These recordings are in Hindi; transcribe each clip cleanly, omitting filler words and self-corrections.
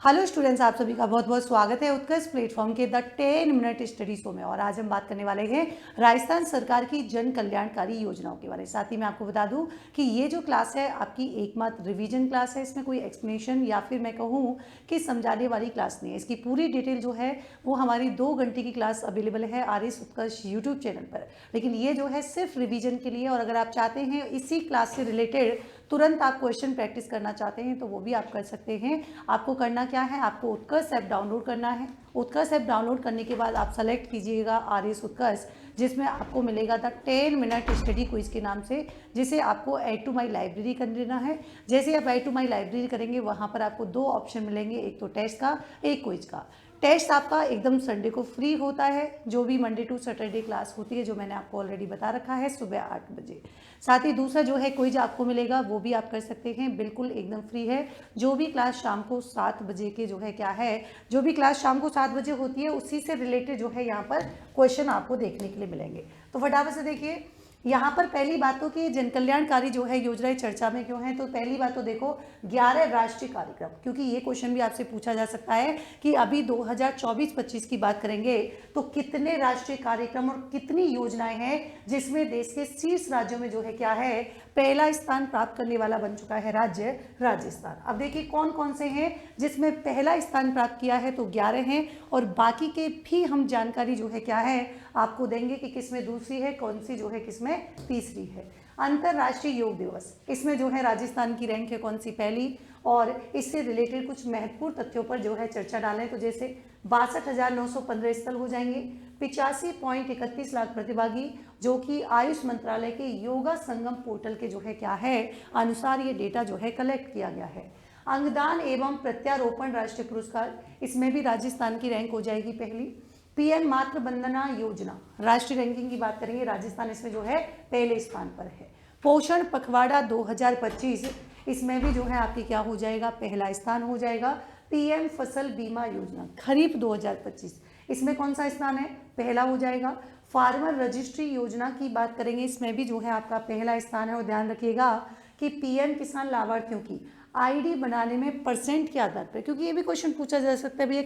हेलो स्टूडेंट्स, आप सभी का बहुत बहुत स्वागत है उत्कर्ष प्लेटफॉर्म के द 10 मिनट स्टडी शो में। और आज हम बात करने वाले हैं राजस्थान सरकार की जन कल्याणकारी योजनाओं के बारे में। साथ ही मैं आपको बता दूं कि ये जो क्लास है आपकी एकमात्र रिवीजन क्लास है। इसमें कोई एक्सप्लेनेशन या फिर मैं कहूँ कि समझाने वाली क्लास नहीं है। इसकी पूरी डिटेल जो है वो हमारी 2 घंटे की क्लास अवेलेबल है आर.एस. उत्कर्ष यूट्यूब चैनल पर। लेकिन ये जो है सिर्फ रिविजन के लिए, और अगर आप चाहते हैं इसी क्लास से रिलेटेड तुरंत आप क्वेश्चन प्रैक्टिस करना चाहते हैं तो वो भी आप कर सकते हैं। आपको करना क्या है, आपको उत्कर्ष ऐप डाउनलोड करना है। उत्कर्ष ऐप डाउनलोड करने के बाद आप सेलेक्ट कीजिएगा आर.एस. उत्कर्ष, जिसमें आपको मिलेगा द 10 मिनट स्टडी क्विज के नाम से, जिसे आपको ऐड टू माई लाइब्रेरी कर लेना है। जैसे आप ऐड टू माई लाइब्रेरी करेंगे वहाँ पर आपको 2 ऑप्शन मिलेंगे, एक तो टेस्ट का, एक क्विज का। टेस्ट आपका एकदम संडे को फ्री होता है, जो भी मंडे टू सैटरडे क्लास होती है, जो मैंने आपको ऑलरेडी बता रखा है, सुबह 8 बजे। साथ ही दूसरा जो है क्विज आपको मिलेगा, वो भी आप कर सकते हैं, बिल्कुल एकदम फ्री है। जो भी क्लास शाम को 7 बजे के जो है क्या है, जो भी क्लास शाम को 7 बजे होती है उसी से रिलेटेड जो है यहाँ पर क्वेश्चन आपको देखने के लिए मिलेंगे। तो फटाफट से देखिए, यहाँ पर पहली बात तो कि जन कल्याणकारी जो है योजनाएं चर्चा में क्यों है। तो पहली बात तो देखो 11 राष्ट्रीय कार्यक्रम, क्योंकि ये क्वेश्चन भी आपसे पूछा जा सकता है कि अभी 2024-25 की बात करेंगे तो कितने राष्ट्रीय कार्यक्रम और कितनी योजनाएं हैं जिसमें देश के शीर्ष राज्यों में जो है क्या है पहला स्थान प्राप्त करने वाला बन चुका है राज्य राजस्थान। अब देखिए कौन कौन से हैं जिसमें पहला स्थान प्राप्त किया है, तो 11 हैं। और बाकी के भी हम जानकारी जो है क्या है आपको देंगे कि किसमें दूसरी है, कौन सी जो है किसमें तीसरी है। अंतरराष्ट्रीय योग दिवस, इसमें जो है राजस्थान की रैंक है कौन सी, पहली। और इससे रिलेटेड कुछ महत्वपूर्ण तथ्यों पर जो है चर्चा डालें तो जैसे 62,915 स्थल हो जाएंगे, 85.31 लाख प्रतिभागी, जो कि आयुष मंत्रालय के योगा संगम पोर्टल के जो है क्या है अनुसार ये डेटा जो है कलेक्ट किया गया है। अंगदान एवं प्रत्यारोपण राष्ट्रीय पुरस्कार, इसमें भी राजस्थान की रैंक हो जाएगी पहली। पीएम मातृ वंदना योजना, राष्ट्रीय रैंकिंग की बात करेंगे, राजस्थान इसमें जो है पहले स्थान पर है। पोषण पखवाड़ा 2025, इसमें भी जो है आपकी क्या हो जाएगा, पहला स्थान हो जाएगा। पीएम फसल बीमा योजना खरीफ 2025, इसमें कौन सा स्थान है, पहला हो जाएगा। फार्मर रजिस्ट्री योजना की बात करेंगे, इसमें भी जो है आपका पहला स्थान है। और ध्यान रखिएगा कि पीएम किसान लाभार्थियों की आईडी बनाने में परसेंट के आधार पर, क्योंकि ये भी क्वेश्चन पूछा जा सकता है भैया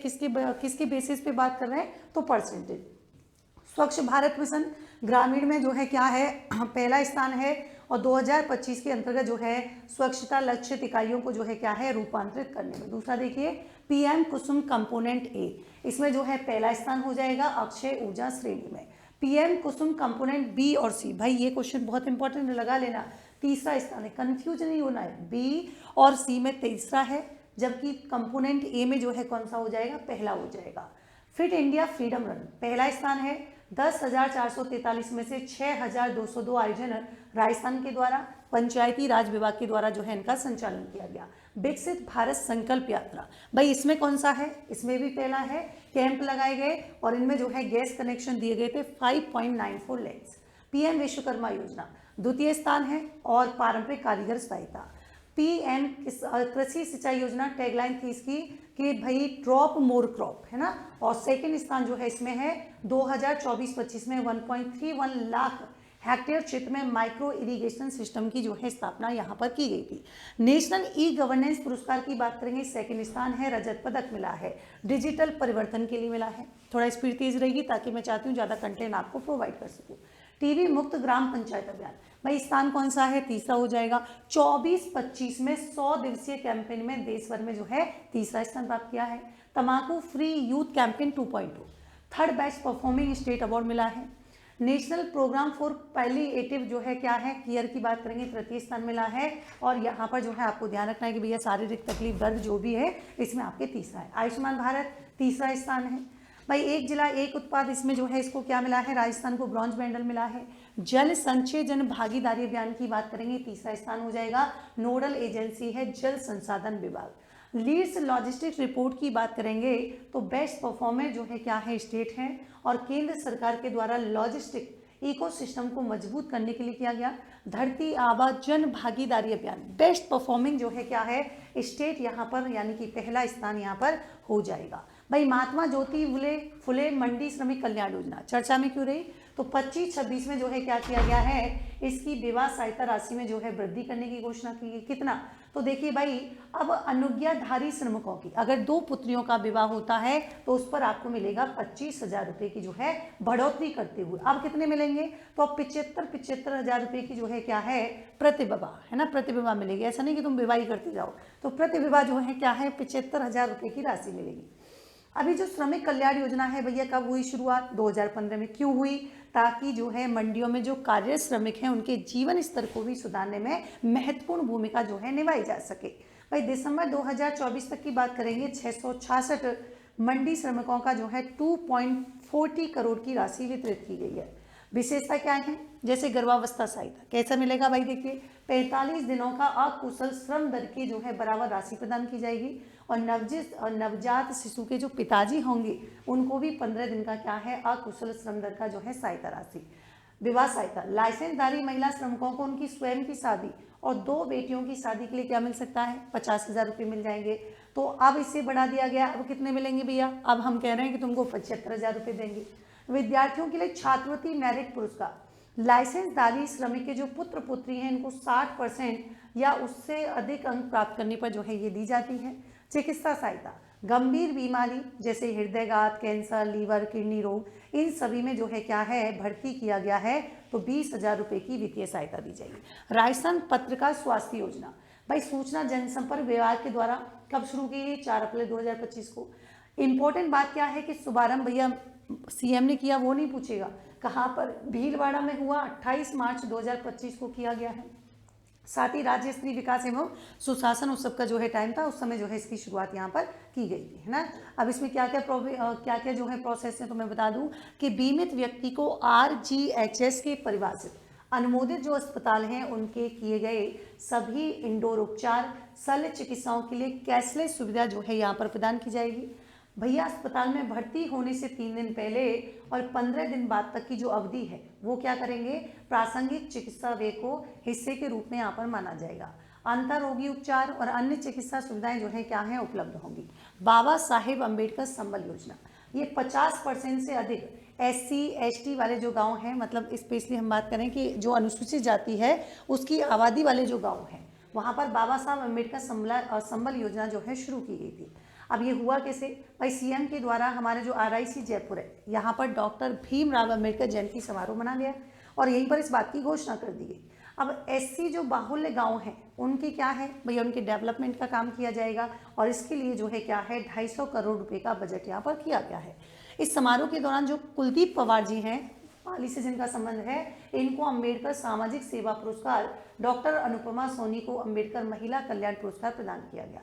किसके बेसिस पे बात कर रहे हैं, तो परसेंटेज। स्वच्छ भारत मिशन ग्रामीण में जो है क्या है पहला स्थान है। और 2025 के अंतर्गत जो है स्वच्छता लक्ष्य इकाइयों को जो है क्या है रूपांतरित करने में। दूसरा देखिए पीएम कुसुम कंपोनेंट ए, इसमें जो है पहला स्थान हो जाएगा अक्षय ऊर्जा श्रेणी में। पीएम कुसुम कंपोनेंट बी और सी, भाई ये क्वेश्चन बहुत इंपॉर्टेंट लगा लेना, तीसरा स्थान है, कंफ्यूज नहीं होना है, बी और सी में तीसरा है, जबकि कंपोनेंट ए में जो है कौन सा हो जाएगा, पहला हो जाएगा। फिट इंडिया फ्रीडम रन पहला स्थान है, 10,443 में से 6,202 आयोजन राजस्थान के द्वारा पंचायती राज विभाग के द्वारा जो है इनका संचालन किया गया। विकसित भारत संकल्प यात्रा, भाई इसमें कौन सा है, इसमें भी पहला है। कैंप लगाए गए और इनमें जो है गैस कनेक्शन दिए गए थे 5.94 लाख। पीएम विश्वकर्मा योजना द्वितीय स्थान है। और पारंपरिक कारीगर सहायता। पीएम कृषि सिंचाई योजना टैगलाइन थी इसकी कि भाई ड्रॉप मोर क्रॉप, है ना। और सेकंड स्थान जो है इसमें है 2024-25 में 1.31 लाख हेक्टेयर क्षेत्र में माइक्रो इरिगेशन सिस्टम की जो है स्थापना यहाँ पर की गई थी। नेशनल ई गवर्नेंस पुरस्कार की बात करेंगे, सेकंड स्थान है, रजत पदक मिला है, डिजिटल परिवर्तन के लिए मिला है। थोड़ा स्पीड तेज रहेगी ताकि मैं चाहती हूँ ज़्यादा कंटेंट आपको प्रोवाइड कर सकूँ। टीबी मुक्त ग्राम पंचायत अभियान, भाई स्थान कौन सा है, तीसरा हो जाएगा। 24-25 में 100 दिवसीय कैंपेन में देश भर में जो है तीसरा स्थान प्राप्त किया है। तंबाकू free youth campaign 2.2, third best performing state award मिला है। नेशनल प्रोग्राम फॉर पैलिएटिव जो है क्या है केयर की बात करेंगे, तृतीय स्थान मिला है। और यहाँ पर जो है आपको ध्यान रखना है कि भैया शारीरिक तकलीफ दर्द जो भी है इसमें आपके तीसरा है। आयुष्मान भारत तीसरा स्थान है। भाई एक जिला एक उत्पाद, इसमें जो है इसको क्या मिला है, राजस्थान को ब्रॉन्ज मेडल मिला है। जल संचय जन भागीदारी अभियान की बात करेंगे, तीसरा स्थान हो जाएगा। नोडल एजेंसी है जल संसाधन विभाग। लीड्स लॉजिस्टिक्स रिपोर्ट की बात करेंगे तो बेस्ट परफॉर्मर जो है क्या है स्टेट है। और केंद्र सरकार के द्वारा लॉजिस्टिक इकोसिस्टम को मजबूत करने के लिए किया गया धरती आबा जन भागीदारी अभियान, बेस्ट परफॉर्मिंग जो है क्या है स्टेट यहाँ पर, यानी कि पहला स्थान यहाँ पर हो जाएगा। भाई महात्मा ज्योति फुले फुले मंडी श्रमिक कल्याण योजना चर्चा में क्यों रही? तो 25-26 में जो है क्या किया गया है, इसकी विवाह सहायता राशि में जो है वृद्धि करने की घोषणा की गई। कितना? तो देखिए भाई, अब अनुज्ञाधारी श्रमिकों की अगर 2 पुत्रियों का विवाह होता है तो उस पर आपको मिलेगा 25,000 रुपये की जो है बढ़ोतरी करते हुए। अब कितने मिलेंगे? तो अब 75,000 रुपये की जो है क्या है, प्रतिविवाह है ना, प्रतिविवाह मिलेगी। ऐसा नहीं कि तुम विवाह ही करते जाओ, तो प्रतिविवाह जो है क्या है, 75,000 रुपये की राशि मिलेगी। अभी जो श्रमिक कल्याण योजना है भैया, कब हुई शुरुआत? 2015 में। क्यों हुई? ताकि जो है मंडियों में जो कार्यरत श्रमिक हैं उनके जीवन स्तर को भी सुधारने में महत्वपूर्ण भूमिका जो है निभाई जा सके। भाई दिसंबर 2024 तक की बात करेंगे, 666 मंडी श्रमिकों का जो है 2.40 करोड़ की राशि वितरित की गई है। विशेषता क्या है? जैसे गर्भावस्था सहायता कैसा मिलेगा भाई, देखिए 45 दिनों का अकुशल श्रम दर की जो है बराबर राशि प्रदान की जाएगी, और नवजात शिशु के जो पिताजी होंगे उनको भी 15 दिन का क्या है, अकुशल श्रम दर का जो है सहायता राशि। विवाह सहायता, लाइसेंसधारी महिला श्रमिकों को उनकी स्वयं की शादी और 2 बेटियों की शादी के लिए क्या मिल सकता है, 50,000 रुपये मिल जाएंगे। तो अब इसे बढ़ा दिया गया, अब कितने मिलेंगे भैया? अब हम कह रहे हैं कि तुमको 75,000 रुपये देंगे। विद्यार्थियों के लिए छात्रवृत्ति मेरिट पुरस्कार, लाइसेंसधारी श्रमिक के जो पुत्र पुत्री हैं इनको 60% या उससे अधिक अंक प्राप्त करने पर जो है ये दी जाती है। चिकित्सा सहायता, गंभीर बीमारी जैसे हृदयघात, कैंसर, लीवर, किडनी रोग, इन सभी में जो है क्या है, भर्ती किया गया है, तो 20,000 रुपये की वित्तीय सहायता दी जाएगी। राजस्थान पत्रकार स्वास्थ्य योजना, भाई सूचना जनसंपर्क विभाग के द्वारा कब शुरू की गई? 4 अप्रैल 2025 को। इंपॉर्टेंट बात क्या है कि शुभारंभ भैया सीएम ने किया, वो नहीं पूछेगा कहाँ पर, भीलवाड़ा में हुआ, 28 मार्च 2025 को किया गया है। साथ ही राज्य स्तरीय विकास एवं सुशासन उत्सव का जो है टाइम था, उस समय जो है इसकी शुरुआत यहाँ पर की गई थी, है ना। अब इसमें क्या क्या जो है प्रोसेस है, तो मैं बता दूं कि बीमित व्यक्ति को RGHS के परिभाषित अनुमोदित जो अस्पताल हैं उनके किए गए सभी इंडोर उपचार, शल्य चिकित्साओं के लिए कैशलेस सुविधा जो है यहाँ पर प्रदान की जाएगी। भैया अस्पताल में भर्ती होने से 3 दिन पहले और 15 दिन बाद तक की जो अवधि है वो क्या करेंगे, प्रासंगिक चिकित्सा व्यय को हिस्से के रूप में यहाँ पर माना जाएगा। अंतर रोगी उपचार और अन्य चिकित्सा सुविधाएं जो है क्या है, उपलब्ध होंगी। बाबा साहेब अम्बेडकर संबल योजना, ये 50% से अधिक SC ST वाले जो गांव हैं, मतलब स्पेशली हम बात करें कि जो अनुसूचित जाति है उसकी आबादी वाले जो गांव हैं वहाँ पर बाबा साहब अम्बेडकर संबल योजना जो है शुरू की गई थी। अब ये हुआ कैसे? भाई सीएम के द्वारा हमारे जो RIC जयपुर है, यहाँ पर डॉक्टर भीमराव अम्बेडकर जयंती समारोह मना गया और यहीं पर इस बात की घोषणा कर दी गई। अब SC जो बाहुल्य गांव हैं उनके क्या है भैया, उनके डेवलपमेंट का काम किया जाएगा और इसके लिए जो है क्या है, 250 करोड़ रुपए का बजट यहाँ पर किया गया है। इस समारोह के दौरान जो कुलदीप पवार जी हैं, पाली से जिनका संबंध है, इनको अम्बेडकर सामाजिक सेवा पुरस्कार, डॉक्टर अनुपमा सोनी को अम्बेडकर महिला कल्याण पुरस्कार प्रदान किया गया।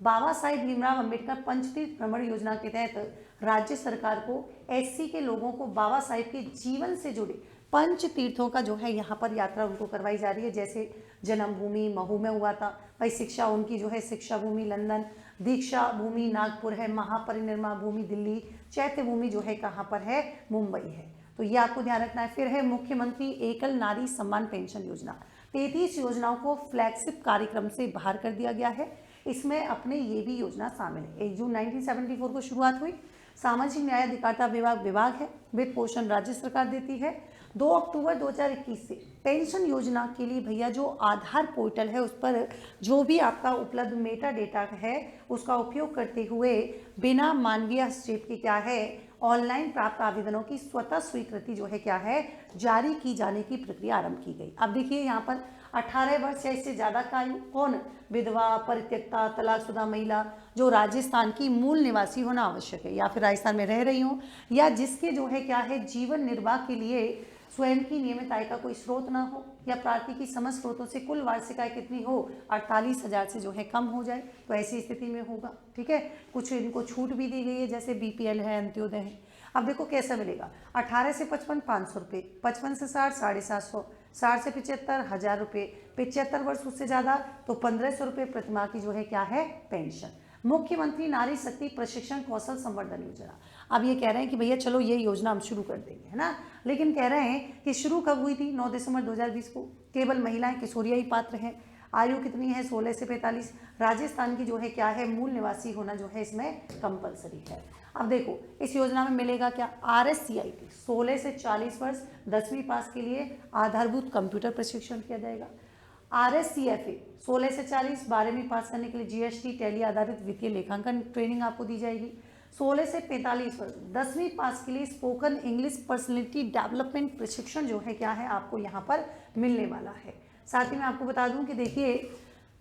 बाबा साहेब भीमराव अम्बेडकर पंचतीर्थ भ्रमण योजना के तहत राज्य सरकार को SC के लोगों को बाबा साहेब के जीवन से जुड़े पंच तीर्थों का जो है यहाँ पर यात्रा उनको करवाई जा रही है। जैसे जन्मभूमि महू में हुआ था, भाई शिक्षा उनकी जो है शिक्षा भूमि लंदन, दीक्षा भूमि नागपुर है, महापरिनिर्वाण भूमि दिल्ली, चैत्य भूमि जो है कहाँ पर है, मुंबई है। तो ये आपको ध्यान रखना है। फिर है मुख्यमंत्री एकल नारी सम्मान पेंशन योजना, 33 योजनाओं को फ्लैगशिप कार्यक्रम से बाहर कर दिया गया है। इसमें अपने ये भी योजना शामिल है। 1 जून 1974 को शुरुआत हुई। सामाजिक न्याय अधिकारिता विभाग है, वित्त पोषण राज्य सरकार देती है। 2 अक्टूबर 2021 से पेंशन योजना के लिए भैया जो आधार पोर्टल है उस पर जो भी आपका उपलब्ध मेटा डेटा है उसका उपयोग करते हुए बिना मानवीय हस्तक्षेप के क्या है, ऑनलाइन प्राप्त आवेदनों की स्वतः स्वीकृति जो है क्या है, जारी की जाने की प्रक्रिया आरंभ की गई। अब देखिए यहाँ पर 18 वर्ष या इससे ज़्यादा का आयु, कौन, विधवा, परित्यक्ता, तलाकशुदा महिला जो राजस्थान की मूल निवासी होना आवश्यक है या फिर राजस्थान में रह रही हो, या जिसके जो है क्या है जीवन निर्वाह के लिए स्वयं की नियमित आय का कोई स्रोत ना हो, या प्राप्ति की समस्त स्रोतों से कुल वार्षिक आय कितनी हो, 48,000 से जो है कम हो जाए, तो ऐसी स्थिति में होगा। ठीक है, कुछ इनको छूट भी दी गई है, जैसे BPL है, अंत्योदय है। अब देखो कैसा मिलेगा, 18 से 55 500 रुपये, 55 से 60 750, 60 से 75 1000 रुपये, 75 वर्ष उससे ज़्यादा तो 1500 रुपये प्रतिमाह की जो है क्या है, पेंशन। मुख्यमंत्री नारी शक्ति प्रशिक्षण कौशल संवर्धन योजना, अब ये कह रहे हैं कि भैया चलो ये योजना हम शुरू कर देंगे, है ना, लेकिन कह रहे हैं कि शुरू कब हुई थी, 9 दिसंबर 2020 को। केवल महिलाएं किशोरिया ही पात्र हैं। आयु कितनी है 16 से 45। राजस्थान की जो है क्या है मूल निवासी होना जो है इसमें कंपलसरी है। अब देखो इस योजना में मिलेगा क्या, RSCIT 16 से 40 वर्ष 10वीं पास के लिए आधारभूत कंप्यूटर प्रशिक्षण किया जाएगा। RSCFA 16 से 40 12वीं पास करने के लिए GST टैली आधारित वित्तीय लेखांकन ट्रेनिंग आपको दी जाएगी। 16 से 45 वर्ष 10वीं पास के लिए स्पोकन इंग्लिश पर्सनैलिटी डेवलपमेंट प्रशिक्षण जो है क्या है आपको यहाँ पर मिलने वाला है। साथ ही मैं आपको बता दूं कि देखिए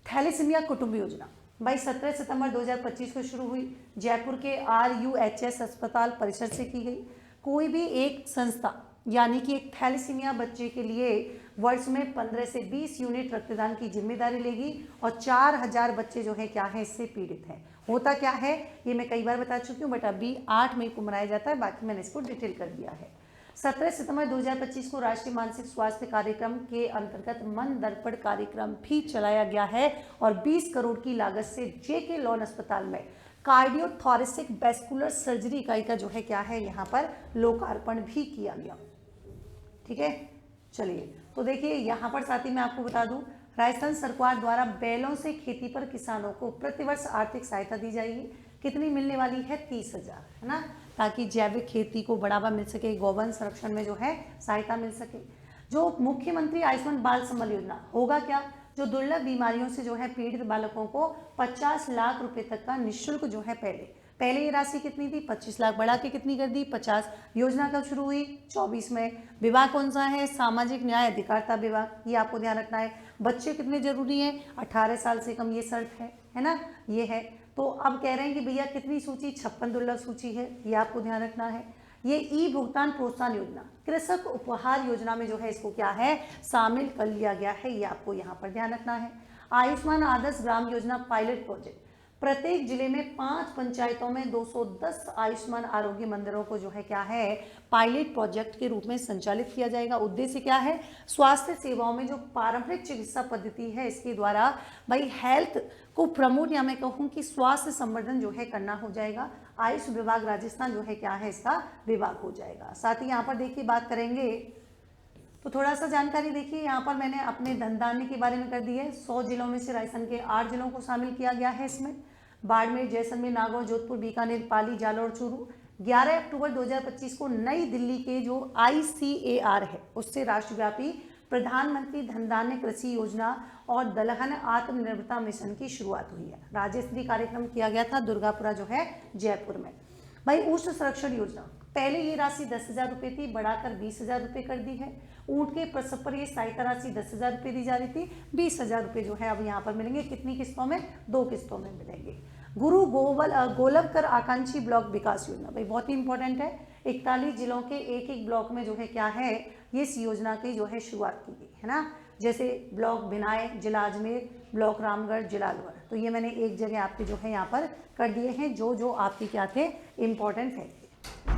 थैलेसीमिया कुटुंब योजना भाई 17 सितंबर 2025 को शुरू हुई, जयपुर के RUHS अस्पताल परिसर से की गई। कोई भी एक संस्था यानी कि एक थैलेसीमिया बच्चे के लिए वर्ष में 15 से 20 यूनिट रक्तदान की जिम्मेदारी लेगी और 4000 बच्चे जो है क्या है इससे पीड़ित हैं। होता क्या है ये मैं कई बार बता चुकी हूँ, बट अभी 8 मई को मनाया जाता है, बाकी मैंने इसको डिटेल कर दिया है। 17 सितंबर 2025 को राष्ट्रीय मानसिक स्वास्थ्य कार्यक्रम के अंतर्गत मन दर्पण कार्यक्रम भी चलाया गया है और 20 करोड़ की लागत से JK लॉन अस्पताल में कार्डियोथोरेसिक वेस्कुलर सर्जरी इकाई का जो है क्या है यहाँ पर लोकार्पण भी किया गया। ठीक है, चलिए तो देखिए यहाँ पर साथ ही मैं आपको बता दूं राजस्थान सरकार द्वारा बैलों से खेती पर किसानों को प्रतिवर्ष आर्थिक सहायता दी जाएगी। कितनी मिलने वाली है 30,000, है ना, ताकि जैविक खेती को बढ़ावा मिल सके, गौवन संरक्षण में जो है सहायता मिल सके। जो मुख्यमंत्री आयुष्मान बाल संबल योजना होगा क्या, जो दुर्लभ बीमारियों से जो है पीड़ित बालकों को 50 लाख रुपए तक का निःशुल्क जो है पहले ये राशि कितनी थी 25 लाख, बढ़ा के कितनी कर दी 50। योजना कब शुरू हुई 24 में। विभाग कौन सा है, सामाजिक न्याय अधिकारिता विभाग, ये आपको ध्यान रखना है। बच्चे कितने जरूरी हैं 18 साल से कम, ये शर्त है ना, ये है। तो अब कह रहे हैं कि भैया कितनी सूची 56 दुर्लभ सूची है, ये आपको ध्यान रखना है। ये ई भुगतान प्रोत्साहन योजना कृषक उपहार योजना में जो है इसको क्या है शामिल कर लिया गया है, ये आपको यहाँ पर ध्यान रखना है। आयुष्मान आदर्श ग्राम योजना पायलट प्रोजेक्ट, प्रत्येक जिले में 5 पंचायतों में 210 आयुष्मान आरोग्य मंदिरों को जो है क्या है पायलट प्रोजेक्ट के रूप में संचालित किया जाएगा। उद्देश्य क्या है, स्वास्थ्य सेवाओं में जो पारंपरिक चिकित्सा पद्धति है इसके द्वारा भाई हेल्थ को प्रमोट या मैं कहूँ कि स्वास्थ्य संवर्धन जो है करना हो जाएगा। आयुष विभाग राजस्थान जो है क्या है इसका विभाग हो जाएगा। साथ ही यहाँ पर देखिए बात करेंगे तो थोड़ा सा जानकारी देखिए, यहाँ पर मैंने अपने धनधान्य के बारे में कर दी है। 100 जिलों में से राजस्थान के 8 जिलों को शामिल किया गया है इसमें, बाड़मेर, जैसलमेर, नागौर, जोधपुर, बीकानेर, पाली, जालौर, चूरू। 11 अक्टूबर 2025 को नई दिल्ली के जो ICAR है उससे राष्ट्रव्यापी प्रधानमंत्री धनधान्य कृषि योजना और दलहन आत्मनिर्भरता मिशन की शुरुआत हुई है। राज्य स्तरीय कार्यक्रम किया गया था दुर्गापुरा जो है जयपुर में। भाई उष्ण संरक्षण योजना, पहले ये राशि 10,000 रुपये थी, बढ़ाकर 20,000 रुपये कर दी है। ऊंट के प्रसव पर ये सहायता राशि 10,000 रुपये दी जा रही थी, 20,000 रुपये जो है अब यहाँ पर मिलेंगे। कितनी किस्तों में, 2 किस्तों में मिलेंगे। गुरु गोलवकर आकांक्षी ब्लॉक विकास योजना, भाई बहुत ही इंपॉर्टेंट है। 41 जिलों के एक ब्लॉक में जो है क्या है ये इस योजना की जो है शुरुआत की गई है ना, जैसे ब्लॉक भिनाय जिला अजमेर, ब्लॉक रामगढ़ जिला अलवर। तो ये मैंने एक जगह आपके जो है यहाँ पर कर दिए हैं जो आपके क्या थे इंपॉर्टेंट है।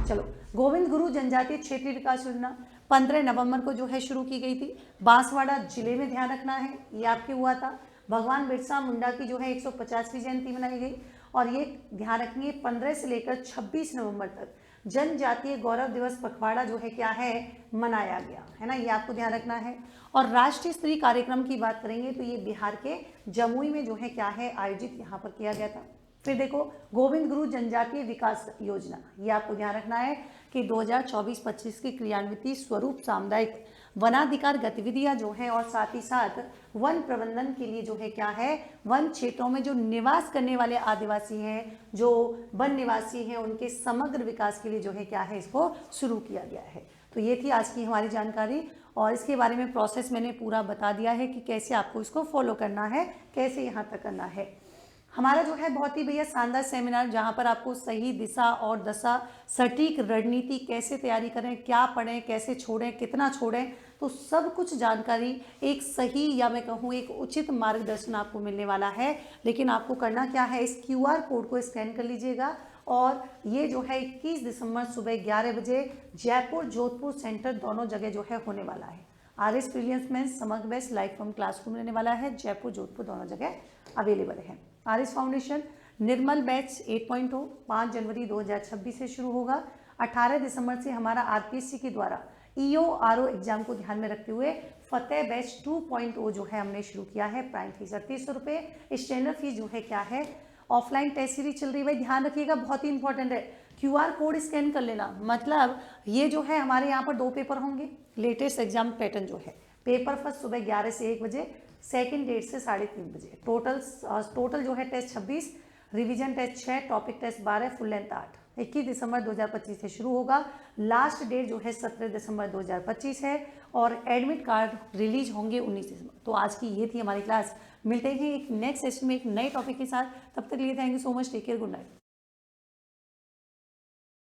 चलो, गोविंद गुरु जनजातीय क्षेत्रीय विकास योजना 15 नवंबर को जो है शुरू की गई थी, बांसवाड़ा जिले में, ध्यान रखना है ये आपके हुआ था। भगवान बिरसा मुंडा की जो है 150वीं जयंती मनाई गई और ये ध्यान रखेंगे 15 से लेकर 26 नवंबर तक जनजातीय गौरव दिवस पखवाड़ा जो है क्या है मनाया गया है ना, ये आपको ध्यान रखना है। और राष्ट्रीय स्तरीय कार्यक्रम की बात करेंगे तो ये बिहार के जमुई में जो है क्या है आयोजित यहाँ पर किया गया था। फिर देखो गोविंद गुरु जनजातीय विकास योजना, ये आपको ध्यान रखना है कि 2024-25 की क्रियान्वित स्वरूप सामुदायिक वनाधिकार गतिविधियां जो है और साथ ही साथ वन प्रबंधन के लिए जो है क्या है वन क्षेत्रों में जो निवास करने वाले आदिवासी हैं, जो वन निवासी हैं, उनके समग्र विकास के लिए जो है क्या है इसको शुरू किया गया है। तो ये थी आज की हमारी जानकारी और इसके बारे में प्रोसेस मैंने पूरा बता दिया है कि कैसे आपको इसको फॉलो करना है, कैसे यहाँ तक करना है। हमारा जो है बहुत ही भैया शानदार सेमिनार जहाँ पर आपको सही दिशा और दशा, सटीक रणनीति, कैसे तैयारी करें, क्या पढ़ें, कैसे छोड़ें, कितना छोड़ें, तो सब कुछ जानकारी एक सही या मैं कहूँ एक उचित मार्गदर्शन आपको मिलने वाला है। लेकिन आपको करना क्या है, इस QR कोड को स्कैन कर लीजिएगा और ये जो है 21 दिसंबर सुबह 11 बजे जयपुर जोधपुर सेंटर दोनों जगह जो है होने वाला है। RS ब्रिलियंस में समग्र बेस्ट लाइफ फ्रॉम क्लासरूम रहने वाला है, जयपुर जोधपुर दोनों जगह अवेलेबल है। RS फाउंडेशन निर्मल बैच 8.0 5 जनवरी 2026 से शुरू होगा। 18 दिसंबर से हमारा RPSC के द्वारा EO RO एग्जाम को ध्यान में रखते हुए फतेह बैच 2.0 जो है हमने शुरू किया है। प्राइम फीस 3800 रुपये। स्टैंडर्ड फीस जो है क्या है, ऑफलाइन टेस्ट सीरीज चल रही है भाई, ध्यान रखिएगा, बहुत ही इंपॉर्टेंट है। QR कोड स्कैन कर लेना, मतलब ये जो है हमारे यहाँ पर 2 पेपर होंगे। लेटेस्ट एग्जाम पैटर्न जो है, पेपर फर्स्ट सुबह 11 से 1 बजे, सेकंड डेट से 3:30 बजे। टोटल जो है test 26, revision test 6, topic test 12, full length 8। 21 दिसंबर 2025 से शुरू होगा। लास्ट डेट जो है 17 दिसंबर 2025 है और एडमिट कार्ड रिलीज होंगे 19 दिसंबर। तो आज की ये थी हमारी क्लास। मिलते हैं एक नेक्स्ट सेशन में एक नए टॉपिक के साथ। तब तक के लिए thank you so much, take care, good night.